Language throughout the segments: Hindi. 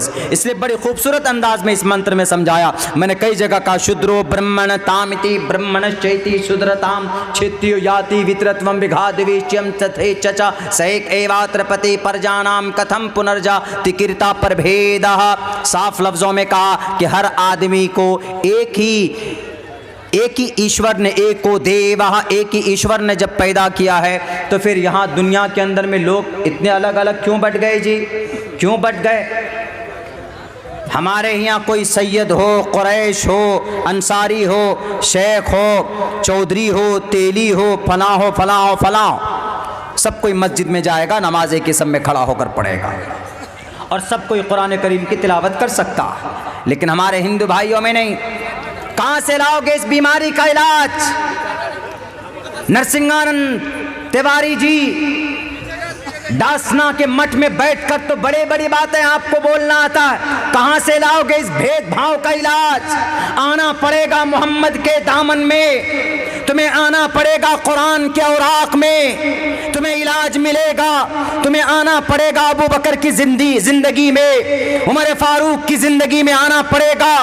इसलिए बड़े खूबसूरत अंदाज में इस मंत्र में समझाया। मैंने कई जगह कहा शुद्रो ब्रह्मण तामिति ब्रह्मणश्चैति शुद्रताम छित्यो याति वितरत्वम विघादिविच्यम तथे चचा सैक एवात्र पति परजानाम कथम पुनर्जाति कीर्ता प्रभेदः। साफ लफ्जों में कहा कि हर आदमी को एक ही ईश्वर ने, एक को देवः, एक ही ईश्वर ने जब पैदा किया है तो फिर यहाँ दुनिया के अंदर में लोग इतने अलग अलग क्यों बट गए जी? क्यों बट गए? हमारे यहाँ कोई सैयद हो, कुरैश हो, अंसारी हो, शेख हो, चौधरी हो, तेली हो, फलां हो, फलां हो, फलां हो, सब कोई मस्जिद में जाएगा, नमाज एक किस्म में खड़ा होकर पढ़ेगा और सब कोई कुरान करीम की तिलावत कर सकता है। लेकिन हमारे हिंदू भाइयों में नहीं। कहाँ से लाओगे इस बीमारी का इलाज? नरसिंहानंद तिवारी जी दासना के मठ में बैठकर तो बड़े बड़ी बातें आपको बोलना आता है। कहां से लाओगे इस भेदभाव का इलाज? आना पड़ेगा मोहम्मद के दामन में, तुम्हें आना पड़ेगा कुरान के औराक में, तुम्हें इलाज मिलेगा। तुम्हें आना पड़ेगा अबू बकर की जिंदगी में, उमर फारूक की जिंदगी में आना पड़ेगा,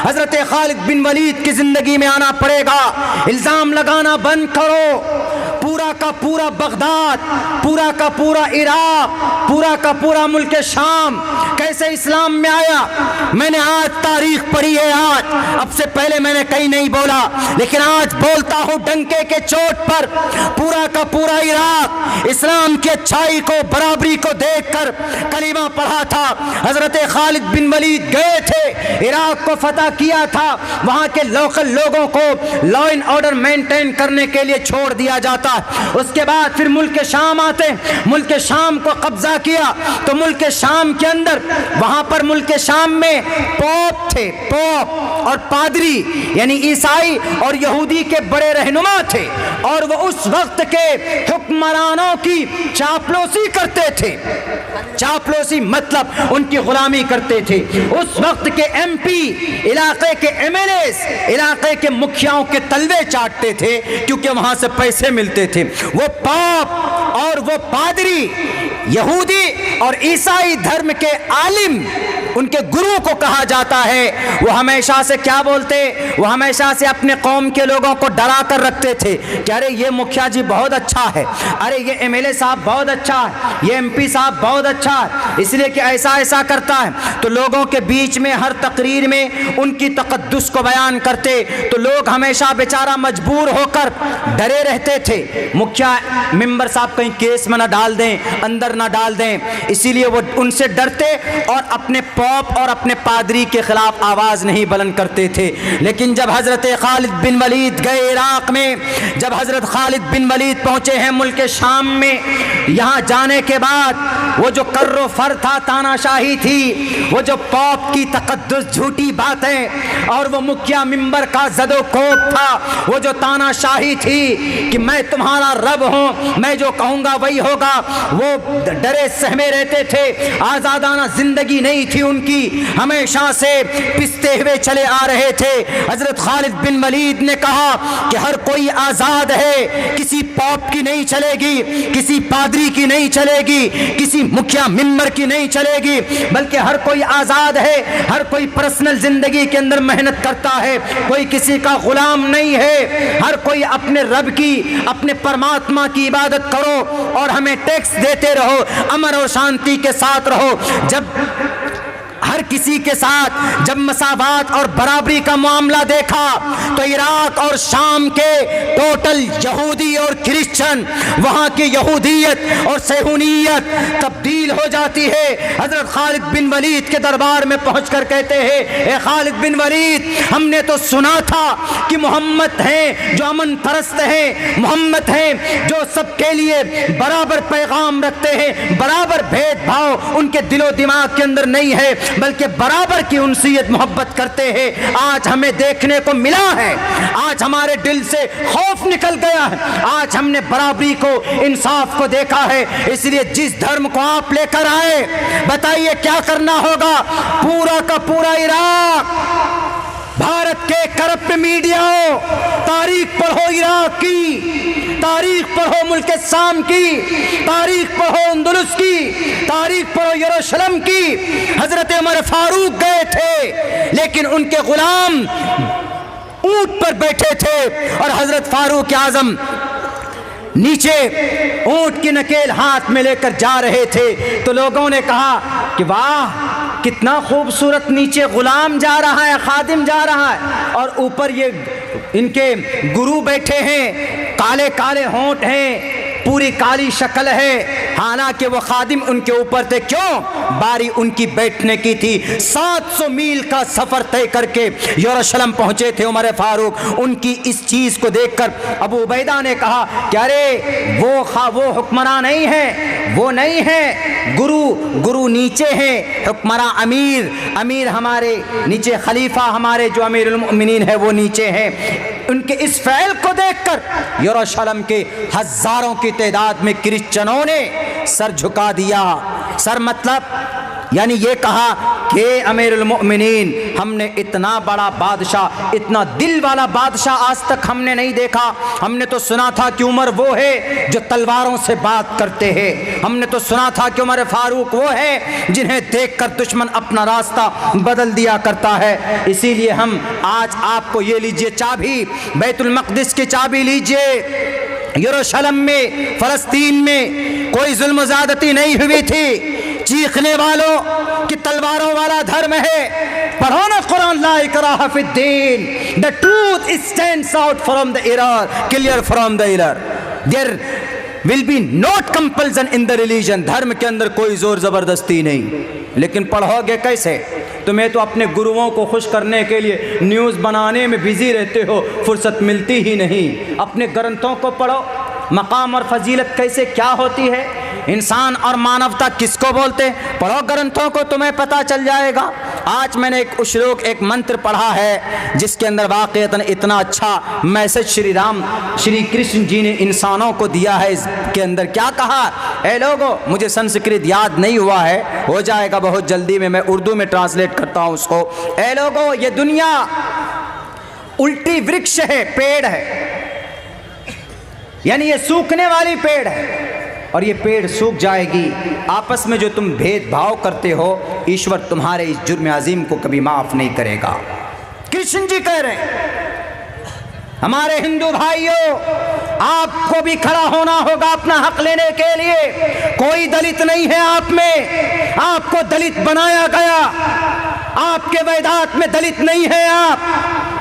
हजरत खालिद बिन वलीद की जिंदगी में आना पड़ेगा। इल्जाम लगाना बंद करो। पूरा का पूरा बगदाद, पूरा का पूरा इराक, पूरा का पूरा मुल्क शाम कैसे इस्लाम में आया? मैंने आज तारीख पढ़ी है। आज अब से पहले मैंने कहीं नहीं बोला, लेकिन आज बोलता हूं डंके के चोट पर। पूरा का पूरा इराक इस्लाम की अच्छाई को, बराबरी को देखकर कलीमा पढ़ा था। हजरत खालिद बिन वलीद गए थे, इराक को फतह किया था। वहां के लोकल लोगों को लॉ एंड ऑर्डर मेंटेन करने के लिए छोड़ दिया जाता। उसके बाद फिर मुल्क शाम आते, मुल्क शाम को कब्जा किया तो मुल्क शाम के अंदर, वहां पर मुल्क शाम में पोप थे, पोप और पादरी यानी ईसाई और यहूदी के बड़े रहनुमा थे और वो उस वक्त के हुक्मरानों की चापलूसी करते थे। चापलूसी मतलब उनकी गुलामी करते थे। उस वक्त के एमपी, इलाके के एमएलएस, इलाके के मुखियाओं के तलवे चाटते थे क्योंकि वहां से पैसे मिलते थे। वो पाप और वो पादरी, यहूदी और ईसाई धर्म के आलिम, उनके गुरु को कहा जाता है। वो हमेशा से क्या बोलते? वो हमेशा से अपने कौम के लोगों को डरा कर रखते थे कि अरे ये मुखिया जी बहुत अच्छा है, अरे ये एमएलए साहब बहुत अच्छा है, ये एमपी साहब बहुत अच्छा है, इसलिए कि ऐसा ऐसा करता है। तो लोगों के बीच में हर तकरीर में उनकी तकद्दुस को बयान करते तो लोग हमेशा बेचारा मजबूर होकर डरे रहते थे। मुखिया मेंबर साहब कहीं केस में ना डाल दें, अंदर ना डाल दें, इसीलिए वो उनसे डरते और अपने पॉप और अपने पादरी के खिलाफ आवाज नहीं बुलंद करते थे। लेकिन जब हजरत खालिद बिन वलीद गए इराक में, जब हजरत खालिद बिन वलीद पहुंचे हैं मुल्क शाम में, यहां जाने के बाद वो जो कर्रो फर था, तानाशाही थी, वो जो पॉप की तकद्दुस झूठी बातें और वो मुखिया मिंबर का जदो कोप था, वो जो तानाशाही थी कि मैं तुम्हारा रब हूं, मैं जो कहूंगा वही होगा, वो डरे सहमे रहते थे। आजादाना जिंदगी नहीं थी उनकी, हमेशा से पिसते हुए चले आ रहे थे। हजरत खालिद बिन वलीद ने कहा कि हर कोई आजाद है, किसी पॉप की नहीं चलेगी, किसी पादरी की नहीं चलेगी, किसी मुखिया मिंबर की नहीं चलेगी, बल्कि हर कोई आजाद है, हर कोई पर्सनल जिंदगी के अंदर मेहनत करता है, कोई किसी का गुलाम नहीं है, हर कोई अपने रब की, अपने परमात्मा की इबादत करो और हमें टैक्स देते रहो, अमन और शांति के साथ रहो। जब हर किसी के साथ जब मसावात और बराबरी का मामला देखा तो इराक और शाम के टोटल यहूदी और क्रिश्चियन, वहां की यहूदियत और सेहूनियत तब्दील हो जाती है। हजरत खालिद बिन वलीद के दरबार में पहुंचकर कहते हैं, ए खालिद बिन वलीद, हमने तो सुना था कि मोहम्मद हैं जो अमन परस्त हैं, मोहम्मद हैं जो सबके लिए बराबर पैगाम रखते हैं, बराबर भेदभाव उनके दिलो दिमाग के अंदर नहीं है, बल्कि बराबर की उनसियत मोहब्बत करते हैं। आज हमें देखने को मिला है, आज हमारे दिल से खौफ निकल गया है, आज हमने बराबरी को, इंसाफ को देखा है। इसलिए जिस धर्म को आप लेकर आए, बताइए क्या करना होगा? पूरा का पूरा इराक भारत के करप्ट मीडिया हो, तारीख पढ़ो इराक की, तारीख पढ़ो मुल्क शाम की, तारीख पढ़ो अंदलुस की, तारीख पढ़ो यरूशलेम की। हजरत उमर फारूक गए थे लेकिन उनके गुलाम ऊंट पर बैठे थे और हजरत फारूक आजम नीचे ऊंट की नकेल हाथ में लेकर जा रहे थे। तो लोगों ने कहा कि वाह कितना खूबसूरत, नीचे गुलाम जा रहा है, खादिम जा रहा है और ऊपर ये इनके गुरु बैठे हैं, काले काले होंठ हैं, पूरी काली शक्ल है, हालांकि वो खादिम उनके ऊपर थे। क्यों? बारी उनकी बैठने की थी। 700 मील का सफर तय करके यरूशलेम पहुंचे थे उमर फारूक। उनकी इस चीज को देखकर अबू उबैदा ने कहा कि अरे वो हुक्मरान नहीं है, वो नहीं है, गुरु नीचे हैं, हुक्मरान अमीर हमारे नीचे, खलीफा हमारे जो अमीरुल मोमिनीन है वो नीचे हैं। उनके इस फ़ैल को देखकर यरूशलेम के हजारों की तादाद में क्रिश्चियनों ने सर झुका दिया। सर मतलब यानी ये कहा कि अमीरुल मोमिनीन, हमने इतना बड़ा बादशाह, इतना दिल वाला बादशाह आज तक हमने नहीं देखा। हमने तो सुना था कि उमर वो है जो तलवारों से बात करते हैं, हमने तो सुना था कि उमर फारूक वो है जिन्हें देखकर दुश्मन अपना रास्ता बदल दिया करता है। इसीलिए हम आज आपको ये लीजिए चाबी, बैतुल मक़दिस की चाबी लीजिए। यरूशलेम में, फ़लस्तीन में कोई जुल्म ज़्यादती नहीं हुई थी। चीखने वालों कि तलवारों वाला धर्म है, पढ़ो ना कुरान, ला इकराह फिद्दीन, the truth stands out from the error, clear from the error, there will be not compulsion in the religion. धर्म के अंदर कोई जोर जबरदस्ती नहीं। लेकिन पढ़ोगे कैसे? तुम्हें तो अपने गुरुओं को खुश करने के लिए न्यूज़ बनाने में बिजी रहते हो, फुर्सत मिलती ही नहीं। अपने ग्रंथों को पढ़ो, मकाम और फजीलत कैसे क्या होती है, इंसान और मानवता किसको बोलते हैं, पढ़ो ग्रंथों को, तुम्हें पता चल जाएगा। आज मैंने एक श्लोक, एक मंत्र पढ़ा है जिसके अंदर वाक़ईतन इतना अच्छा मैसेज श्री कृष्ण जी ने इंसानों को दिया है। इसके अंदर क्या कहा? ए लोगों, मुझे संस्कृत याद नहीं हुआ है, हो जाएगा बहुत जल्दी में, मैं उर्दू में ट्रांसलेट करता हूँ उसको। ए लोगों, ये दुनिया उल्टी वृक्ष है, पेड़ है, यानी ये सूखने वाली पेड़ है और ये पेड़ सूख जाएगी। आपस में जो तुम भेदभाव करते हो, ईश्वर तुम्हारे इस जुर्म अजीम को कभी माफ नहीं करेगा। कृष्ण जी कह रहे हैं, हमारे हिंदू भाइयों, आपको भी खड़ा होना होगा अपना हक लेने के लिए। कोई दलित नहीं है आप में, आपको दलित बनाया गया, आपके वेदात में दलित नहीं है, आप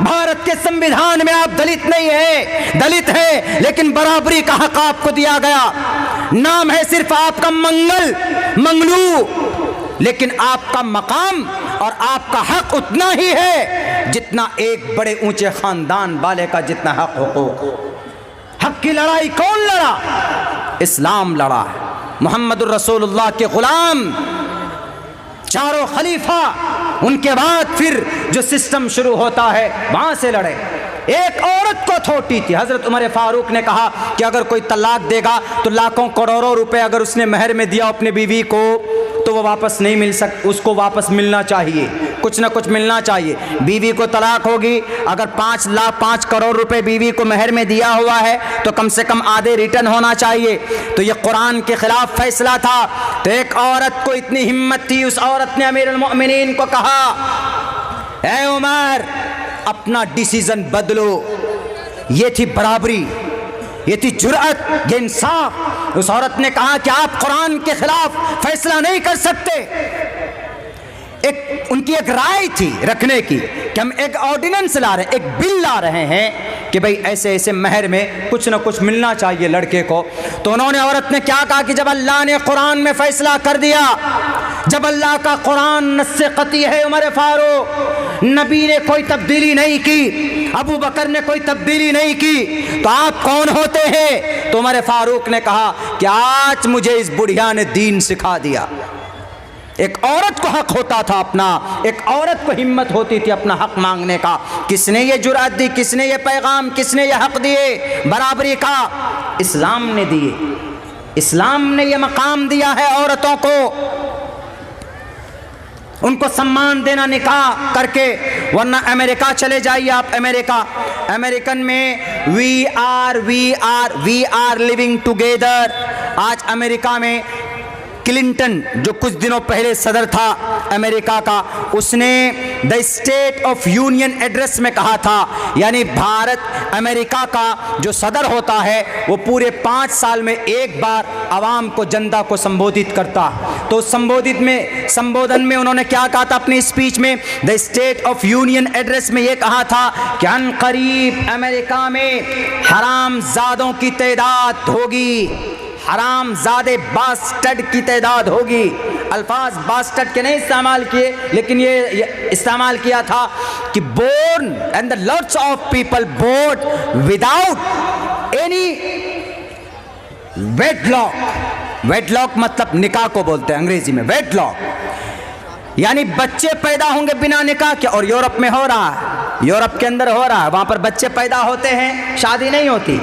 भारत के संविधान में आप दलित नहीं है, दलित है लेकिन बराबरी का हक आपको दिया गया। नाम है सिर्फ आपका मंगलू, लेकिन आपका मकाम और आपका हक उतना ही है जितना एक बड़े ऊंचे खानदान वाले का जितना हक हुकूक। हक की लड़ाई कौन लड़ा? इस्लाम लड़ा है। मुहम्मदुर रसूलुल्लाह के गुलाम, चारों खलीफा, उनके बाद फिर जो सिस्टम शुरू होता है वहां से लड़े। एक औरत को थोटी थी, हजरत उमर फारूक ने कहा कि अगर कोई तलाक देगा तो लाखों करोड़ों रुपए अगर उसने महर में दिया अपने बीवी को तो वो वापस नहीं मिल उसको वापस मिलना चाहिए, कुछ ना कुछ मिलना चाहिए। बीवी को तलाक होगी, अगर 5 करोड़ रुपए बीवी को महर में दिया हुआ है तो कम से कम आधे रिटर्न होना चाहिए। तो ये कुरान के खिलाफ फैसला था। तो एक औरत को इतनी हिम्मत थी, उस औरत ने अमीरुल मोमिनीन को कहा, ऐ उमर, अपना डिसीजन बदलो। ये थी बराबरी, ये थी जुर्अत, ये इंसाफ। उस औरत ने कहा कि आप कुरान के खिलाफ फैसला नहीं कर सकते। उनकी एक राय थी रखने की कि हम एक ऑर्डिनेंस ला रहे हैं, एक बिल ला रहे हैं कि भाई ऐसे ऐसे महर में कुछ ना कुछ मिलना चाहिए लड़के को। तो उन्होंने, औरत ने क्या कहा कि जब अल्लाह ने कुरान में फैसला कर दिया, जब अल्लाह का कुरान नस्से कती है, उमर फारूक, नबी ने कोई तब्दीली नहीं की, अबू बकर ने कोई तब्दीली नहीं की, तो आप कौन होते हैं? तो उमर फारूक ने कहा कि आज मुझे इस बुढ़िया ने दीन सिखा दिया। एक औरत को हक होता था अपना, एक औरत को हिम्मत होती थी अपना हक मांगने का। किसने ये जुर्अत दी, किसने ये पैगाम, किसने ये हक दिए बराबरी का? इस्लाम ने दिए। इस्लाम ने ये मकाम दिया है औरतों को। उनको सम्मान देना निकाह करके, वरना अमेरिका चले जाइए आप। अमेरिकन में वी आर लिविंग टुगेदर। आज अमेरिका में क्लिंटन जो कुछ दिनों पहले सदर था अमेरिका का, उसने the state of union address में कहा था, यानी भारत अमेरिका का जो सदर होता है वो पूरे 5 साल में एक बार आवाम को, जनता को संबोधित करता। तो संबोधन में उन्होंने क्या कहा था अपनी स्पीच में? The state of union address में ये कहा था कि अनकरीब अमेरिका में हरामजादों की तादाद होगी, हरामजादे बास्टर्ड की तादाद होगी। अल्फाज बास्टर्ड के नहीं इस्तेमाल किए, लेकिन ये इस्तेमाल किया था कि born and the lots of people born without any wedlock. Wedlock मतलब निकाह को बोलते हैं अंग्रेजी में, वेडलॉक यानी बच्चे पैदा होंगे बिना निकाह के। और यूरोप में हो रहा है, यूरोप के अंदर हो रहा है, वहां पर बच्चे पैदा होते हैं, शादी नहीं होती।